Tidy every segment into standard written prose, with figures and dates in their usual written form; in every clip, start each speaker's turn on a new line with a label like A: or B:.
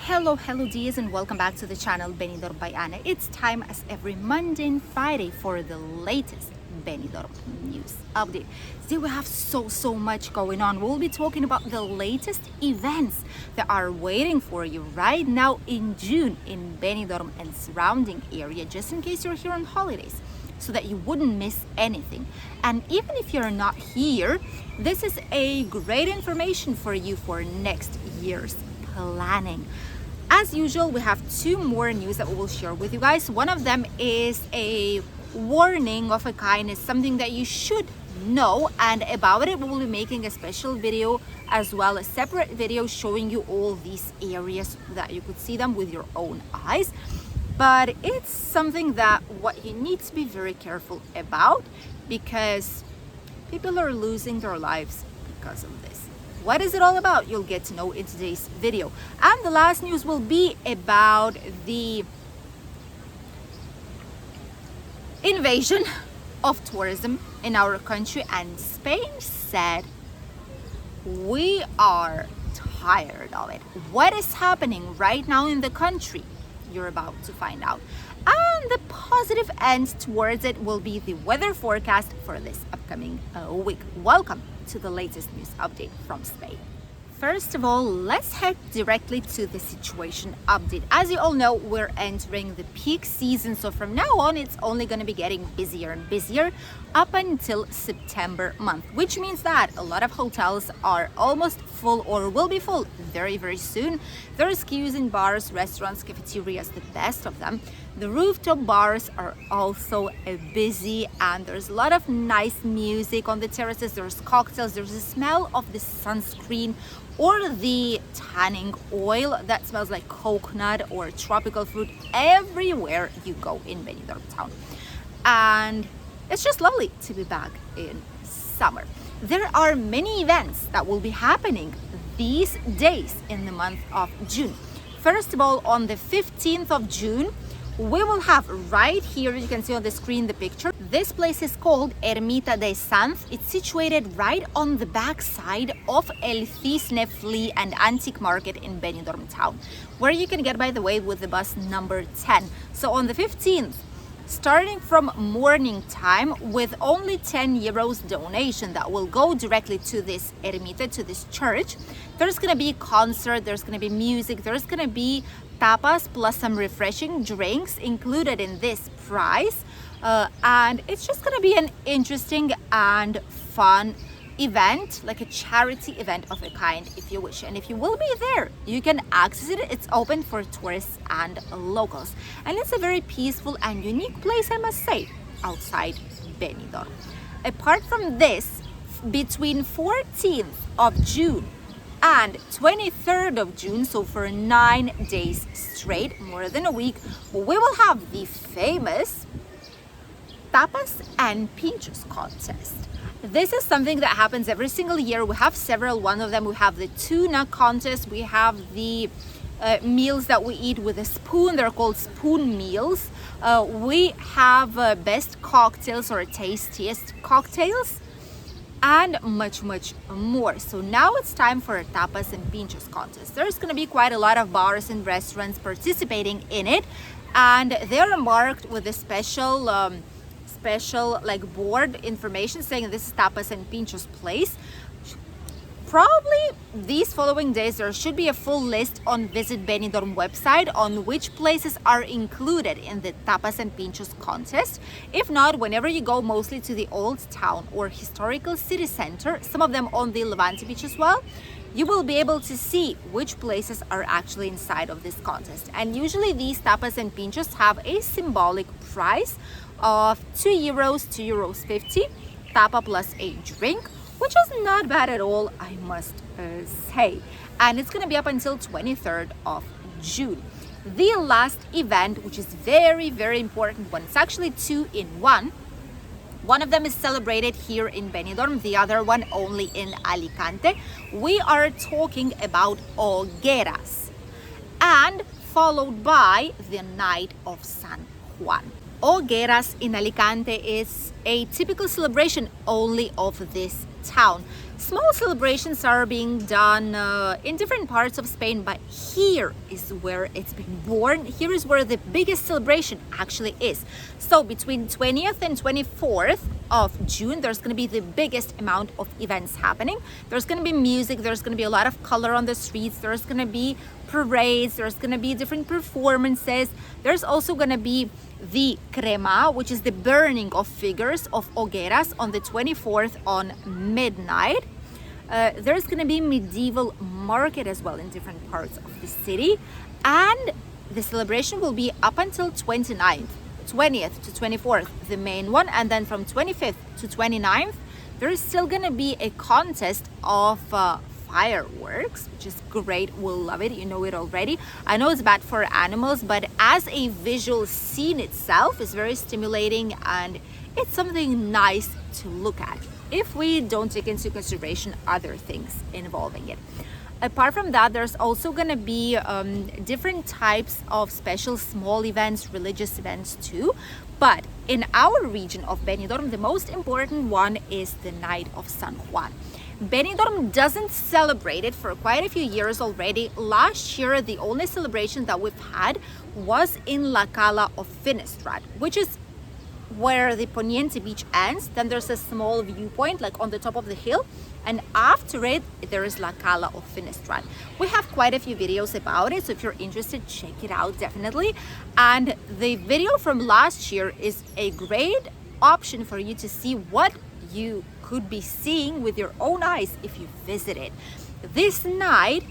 A: Hello dears, and welcome back to the channel Benidorm by Anna. It's time as every Monday and Friday for the latest Benidorm news update. Today we have so much going on. We'll be talking about the latest events that are waiting for you right now in June in Benidorm and surrounding area, just in case you're here on holidays, so that you wouldn't miss anything. And even if you're not here, this is a great information for you for next year's planning. As usual, we have two more news that we will share with you guys. One of them is a warning of a kind, is something that you should know, and about it we will be making a special video as well, a separate video showing you all these areas that you could see them with your own eyes. But it's something that what you need to be very careful about, because people are losing their lives because of this. What is it all about? You'll get to know in today's video. And the last news will be about the invasion of tourism in our country, and Spain said we are tired of it. What is happening right now in the country? You're about to find out. And the positive end towards it will be the weather forecast for this upcoming week. Welcome to the latest news update from Spain. First of all, let's head directly to the situation update. As you all know, we're entering the peak season, so from now on it's only going to be getting busier and busier up until September month, which means that a lot of hotels are almost full or will be full very soon. There's queues in bars, restaurants, cafeterias, the best of them. The rooftop bars are also busy, and there's a lot of nice music on the terraces. There's cocktails, there's the smell of the sunscreen or the tanning oil that smells like coconut or tropical fruit everywhere you go in Benidorm town. And it's just lovely to be back in summer. There are many events that will be happening these days in the month of June. First of all, on the 15th of June, we will have right here, you can see on the screen the picture. This place is called Ermita de Sanz. It's situated right on the back side of El Cisne Flea and Antique Market in Benidorm town, where you can get, by the way, with the bus number 10. So on the 15th, starting from morning time, with only 10 euros donation that will go directly to this ermita, to this church, there's going to be a concert, there's going to be music, there's going to be tapas plus some refreshing drinks included in this price, and it's just going to be an interesting and fun event, like a charity event of a kind, if you wish. And if you will be there, you can access it. It's open for tourists and locals, and it's a very peaceful and unique place, I must say, outside Benidorm. Apart from this, between 14th of June and 23rd of June, so for 9 days straight, more than a week, we will have the famous tapas and pinchos contest. This is something that happens every single year. We have several. One of them, we have the tuna contest. We have the meals that we eat with a spoon. They're called spoon meals. We have best cocktails or tastiest cocktails, and much more. So now it's time for a tapas and pinchos contest. There's going to be quite a lot of bars and restaurants participating in it, and they're marked with a special like board information saying this is tapas and pinchos place. Probably these following days there should be a full list on Visit Benidorm website on which places are included in the tapas and pinchos contest. If not, whenever you go mostly to the old town or historical city center, some of them on the Levante beach as well, you will be able to see which places are actually inside of this contest. And usually these tapas and pinchos have a symbolic price of 2 euros, 2 euros 50, tapa plus a drink, which is not bad at all, I must say. And it's going to be up until 23rd of June. The last event, which is very important one, it's actually two in one. One of them is celebrated here in Benidorm, the other one only in Alicante. We are talking about hogueras, and followed by the night of San Juan. Hogueras in Alicante is a typical celebration only of this town. Small celebrations are being done in different parts of Spain, but here is where it's been born. Here is where the biggest celebration actually is. So between 20th and 24th of June, there's going to be the biggest amount of events happening. There's going to be music, there's going to be a lot of color on the streets, there's going to be parades, there's going to be different performances. There's also going to be the crema, which is the burning of figures of hogueras on the 24th on midnight. There's going to be medieval market as well in different parts of the city, and the celebration will be up until 29th, 20th to 24th, the main one, and then from 25th to 29th there is still going to be a contest of fireworks, which is great. We'll love it. You know it already. I know it's bad for animals, but as a visual scene itself is very stimulating, and it's something nice to look at if we don't take into consideration other things involving it. Apart from that, there's also going to be different types of special small events, religious events too. But in our region of Benidorm, the most important one is the night of San Juan. Benidorm doesn't celebrate it for quite a few years already. Last year, the only celebration that we've had was in La Cala of Finestrat, which is where the Poniente beach ends. Then there's a small viewpoint like on the top of the hill, and after it there is La Cala of Finestrat. We have quite a few videos about it, so if you're interested, check it out definitely. And the video from last year is a great option for you to see what you could be seeing with your own eyes if you visit it. This night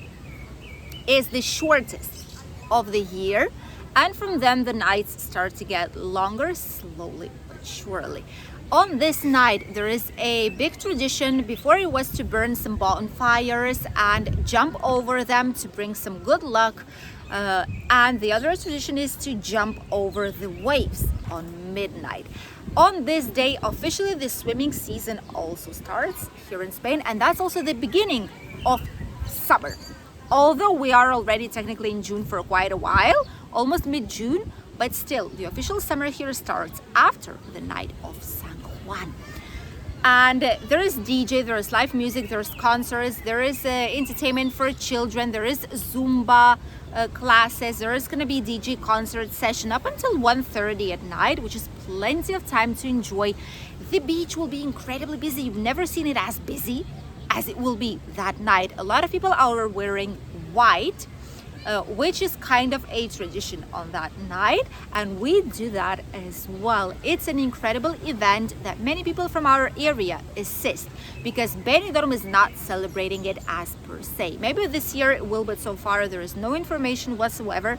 A: is the shortest of the year, and from then the nights start to get longer slowly but surely. On this night there is a big tradition. Before it was to burn some bonfires and jump over them to bring some good luck, and the other tradition is to jump over the waves on midnight. On this day officially the swimming season also starts here in Spain, and that's also the beginning of summer. Although we are already technically in June for quite a while, almost mid-June, but still the official summer here starts after the night of San Juan. And there is DJ, there is live music, there is concerts, there is entertainment for children, there is Zumba classes, there is going to be DJ concert session up until 1:30 at night, which is plenty of time to enjoy. The beach will be incredibly busy. You've never seen it as busy as it will be that night. A lot of people are wearing white, which is kind of a tradition on that night, and we do that as well. It's an incredible event that many people from our area assist, because Benidorm is not celebrating it as per se. Maybe this year it will, but so far there is no information whatsoever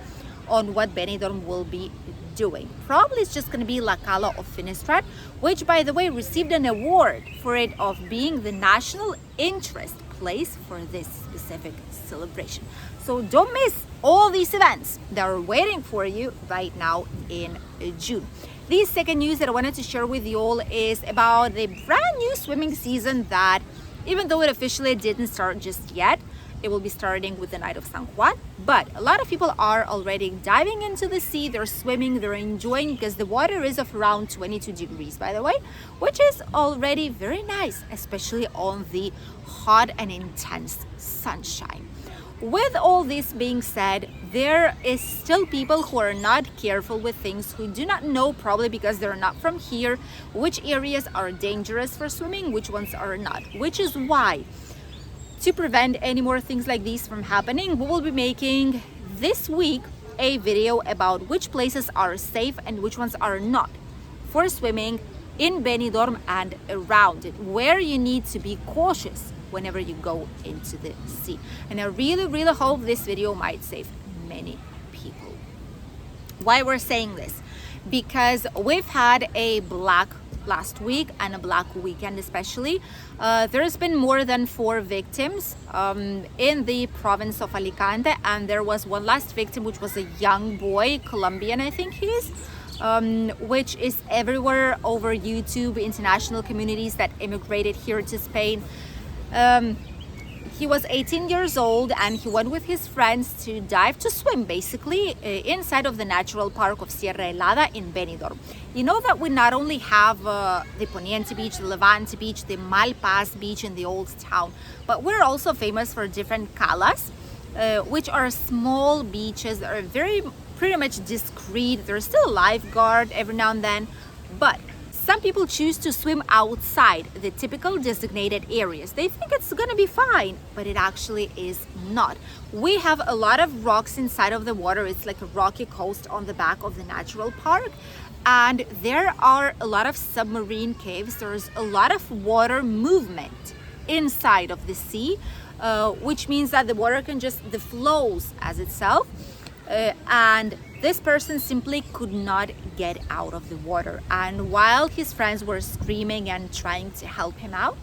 A: on what Benidorm will be doing. Probably it's just going to be La Cala of Finestrat, which by the way received an award for it of being the national interest place for this specific celebration. So don't miss all these events that are waiting for you right now in June. The second news that I wanted to share with you all is about the brand new swimming season that, even though it officially didn't start just yet, it will be starting with the night of San Juan. But a lot of people are already diving into the sea, they're swimming, they're enjoying, because the water is of around 22 degrees, by the way, which is already very nice, especially on the hot and intense sunshine. With all this being said, there is still people who are not careful with things, who do not know, probably because they're not from here, which areas are dangerous for swimming, which ones are not, which is why, to prevent any more things like these from happening, we will be making this week a video about which places are safe and which ones are not for swimming in Benidorm and around it, where you need to be cautious whenever you go into the sea. And I really hope this video might save many people. Why we're saying this? Because we've had a black last week and a black weekend especially. There's been more than 4 victims in the province of Alicante, and there was one last victim, which was a young boy, Colombian I think he is, which is everywhere over YouTube, international communities that immigrated here to Spain. he was 18 years old and he went with his friends to dive, to swim basically, inside of the natural park of Sierra Helada in Benidorm. You know that we not only have the Poniente Beach, the Levante Beach, the Malpaz Beach in the Old Town, but we're also famous for different calas, which are small beaches that are pretty much discreet. There's still a lifeguard every now and then, but some people choose to swim outside the typical designated areas. They think it's gonna be fine, but it actually is not. We have a lot of rocks inside of the water. It's like a rocky coast on the back of the natural park. And there are a lot of submarine caves. There's a lot of water movement inside of the sea, which means that the water can just, the flows as itself. And this person simply could not get out of the water. And while his friends were screaming and trying to help him out,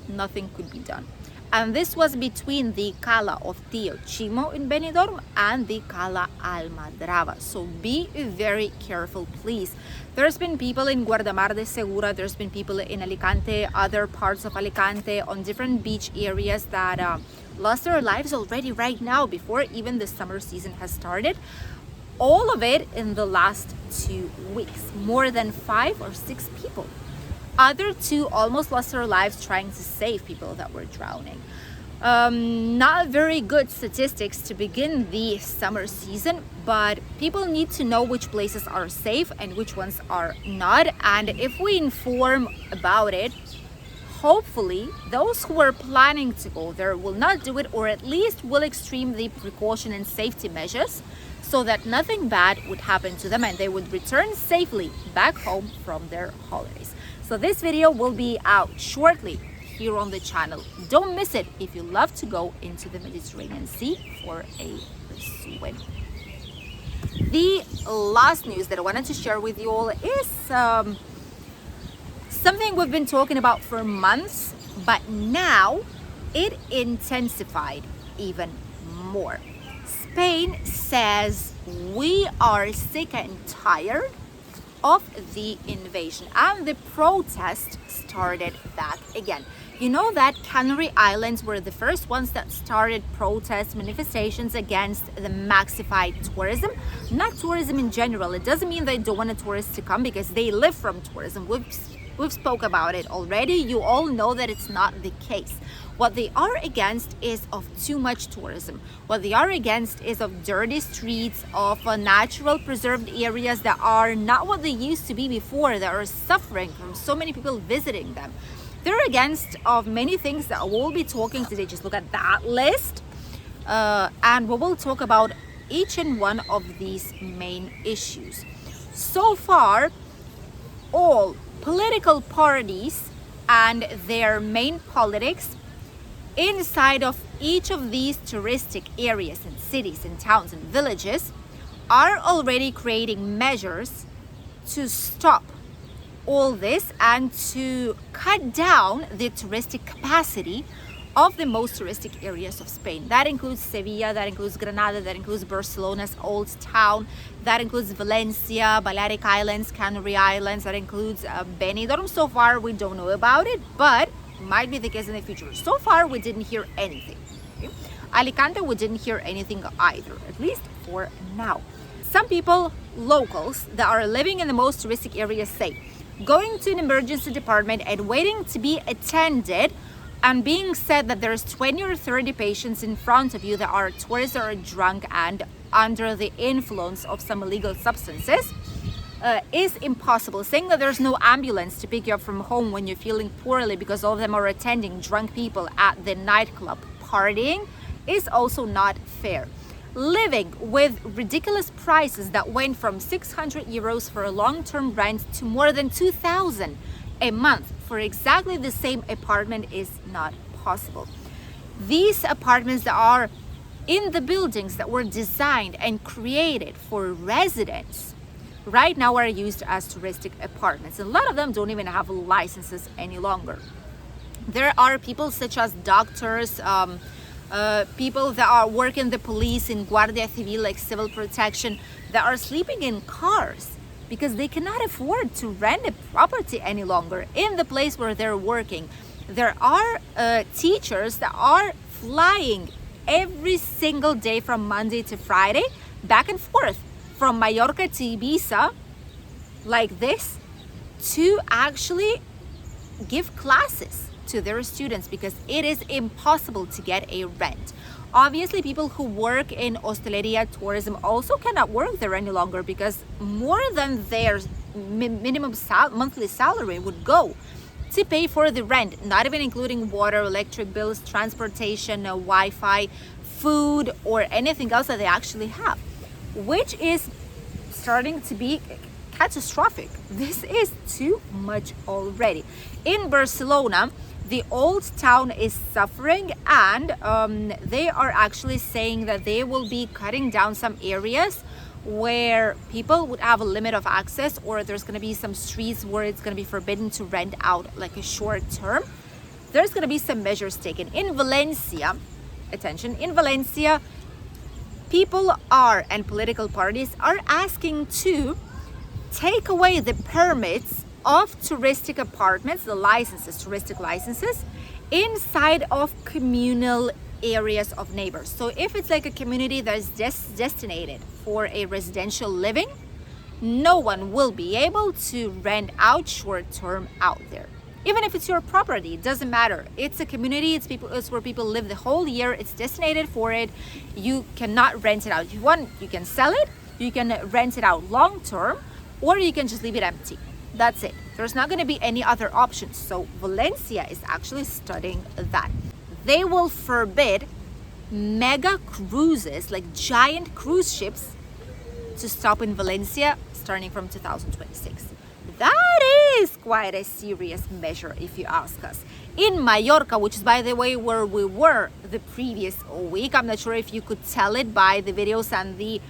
A: nothing could be done. And this was between the Cala of Tío Chimo in Benidorm and the Cala Almadraba. So be very careful, please. There's been people in Guardamar de Segura, there's been people in Alicante, other parts of Alicante, on different beach areas that lost their lives already right now, before even the summer season has started. All of it in the last 2 weeks. More than 5 or 6 people. Other 2 almost lost their lives trying to save people that were drowning. Not very good statistics to begin the summer season, but people need to know which places are safe and which ones are not. And if we inform about it, hopefully those who are planning to go there will not do it, or at least will extreme the precaution and safety measures so that nothing bad would happen to them and they would return safely back home from their holidays. So this video will be out shortly here on the channel. Don't miss it if you love to go into the Mediterranean Sea for a swim. The last news that I wanted to share with you all is something we've been talking about for months, but now it intensified even more. Spain says we are sick and tired of the invasion, and the protest started back again. You know that Canary Islands were the first ones that started protests, manifestations against the maxified tourism. Not tourism in general. It doesn't mean they don't want tourists to come, because they live from tourism. We've spoke about it already. You all know that it's not the case. What they are against is of too much tourism. What they are against is of dirty streets, of natural preserved areas that are not what they used to be before, that are suffering from so many people visiting them. They're against of many things that we'll be talking today. Just look at that list. And we will talk about each and one of these main issues. So far, all political parties and their main politics inside of each of these touristic areas and cities and towns and villages are already creating measures to stop all this and to cut down the touristic capacity of the most touristic areas of Spain. That includes Sevilla, that includes Granada, that includes Barcelona's Old Town, that includes Valencia, Balearic Islands, Canary Islands, that includes Benidorm. So far we don't know about it, but might be the case in the future. So far we didn't hear anything. Okay? Alicante, we didn't hear anything either, at least for now. Some people, locals that are living in the most touristic areas, say going to an emergency department and waiting to be attended and being said that there's 20 or 30 patients in front of you that are tourists or are drunk and under the influence of some illegal substances is impossible. Saying that there's no ambulance to pick you up from home when you're feeling poorly because all of them are attending drunk people at the nightclub partying is also not fair. Living with ridiculous prices that went from 600 euros for a long-term rent to more than 2,000 a month for exactly the same apartment is not possible. These apartments that are in the buildings that were designed and created for residents right now are used as touristic apartments. A lot of them don't even have licenses any longer. There are people such as doctors, people that are working the police in Guardia Civil, like civil protection, that are sleeping in cars because they cannot afford to rent a property any longer in the place where they're working. There are teachers that are flying every single day from Monday to Friday, back and forth from Mallorca to Ibiza, like this, to actually give classes to their students, because it is impossible to get a rent. Obviously, people who work in hosteleria tourism also cannot work there any longer, because more than their minimum monthly salary would go to pay for the rent, not even including water, electric bills, transportation, Wi-Fi, food, or anything else that they actually have, which is starting to be catastrophic. This is too much already. In Barcelona, the old town is suffering, and they are actually saying that they will be cutting down some areas where people would have a limit of access, or there's going to be some streets where it's going to be forbidden to rent out like a short term. There's going to be some measures taken. In Valencia, attention, in Valencia, people are, and political parties are asking to take away the permits of touristic apartments, the licenses, touristic licenses, inside of communal areas of neighbors. So if it's like a community that is designated for a residential living, no one will be able to rent out short term out there. Even if it's your property, it doesn't matter. It's a community, it's where people live the whole year, it's designated for it. You cannot rent it out. If you want, you can sell it, you can rent it out long term, or you can just leave it empty. That's it. There's not going to be any other options. So Valencia is actually studying that. They will forbid mega cruises, like giant cruise ships, to stop in Valencia starting from 2026. That is quite a serious measure, if you ask us. In Mallorca, which is, by the way, where we were the previous week, I'm not sure if you could tell it by the videos and the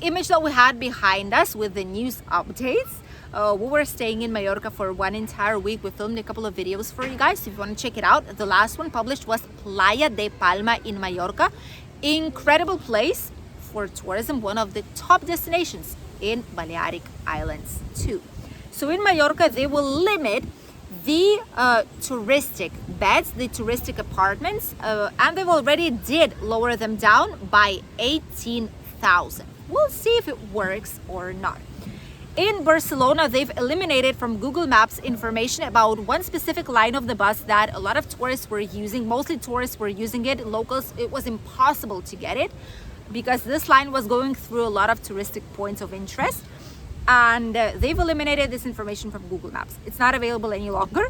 A: image that we had behind us with the news updates. We were staying in Mallorca for one entire week. We filmed a couple of videos for you guys, so if you want to check it out. The last one published was Playa de Palma in Mallorca. Incredible place for tourism, one of the top destinations in Balearic Islands too. So in Mallorca, they will limit the touristic beds, the touristic apartments, and they've already did lower them down by 18,000. We'll see if it works or not. In Barcelona, they've eliminated from Google Maps information about one specific line of the bus that a lot of tourists were using. Mostly tourists were using it. Locals, it was impossible to get it because this line was going through a lot of touristic points of interest. And they've eliminated this information from Google Maps. It's not available any longer.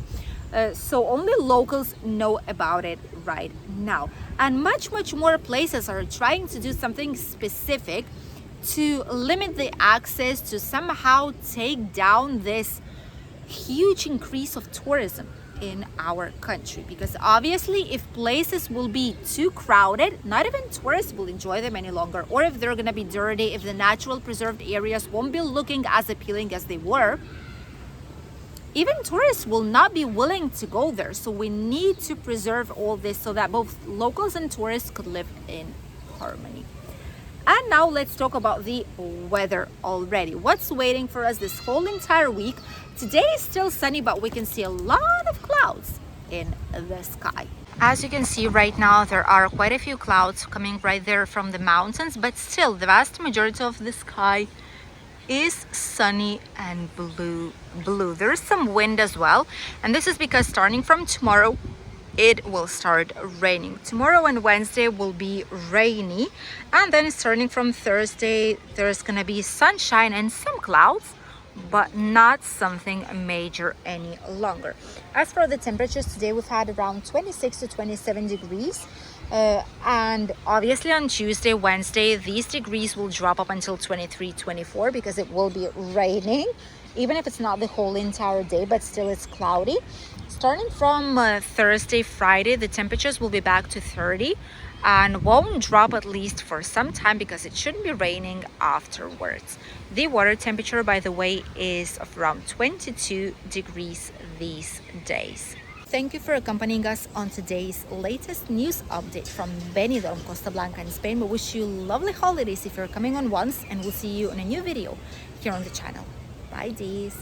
A: So only locals know about it right now. And much more places are trying to do something specific to limit the access, to somehow take down this huge increase of tourism in our country. Because obviously, if places will be too crowded, not even tourists will enjoy them any longer. Or if they're going to be dirty, if the natural preserved areas won't be looking as appealing as they were, even tourists will not be willing to go there. So we need to preserve all this so that both locals and tourists could live in harmony. And now let's talk about the weather already. What's waiting for us this whole entire week? Today is still sunny, but we can see a lot of clouds in the sky. As you can see right now, there are quite a few clouds coming right there from the mountains, but still the vast majority of the sky is sunny and blue. There's some wind as well, and this is because starting from tomorrow, it will start raining. Tomorrow and Wednesday will be rainy, and then starting from Thursday, there's gonna be sunshine and some clouds, but not something major any longer. As for the temperatures, today we've had around 26 to 27 degrees. And obviously on Tuesday, Wednesday, these degrees will drop up until 23, 24 because it will be raining, even if it's not the whole entire day, but still it's cloudy. Starting from Thursday, Friday, the temperatures will be back to 30 and won't drop at least for some time because it shouldn't be raining afterwards. The water temperature, by the way, is of around 22 degrees these days. Thank you for accompanying us on today's latest news update from Benidorm, Costa Blanca in Spain. We wish you lovely holidays if you're coming on once, and we'll see you in a new video here on the channel. Bye, Dees.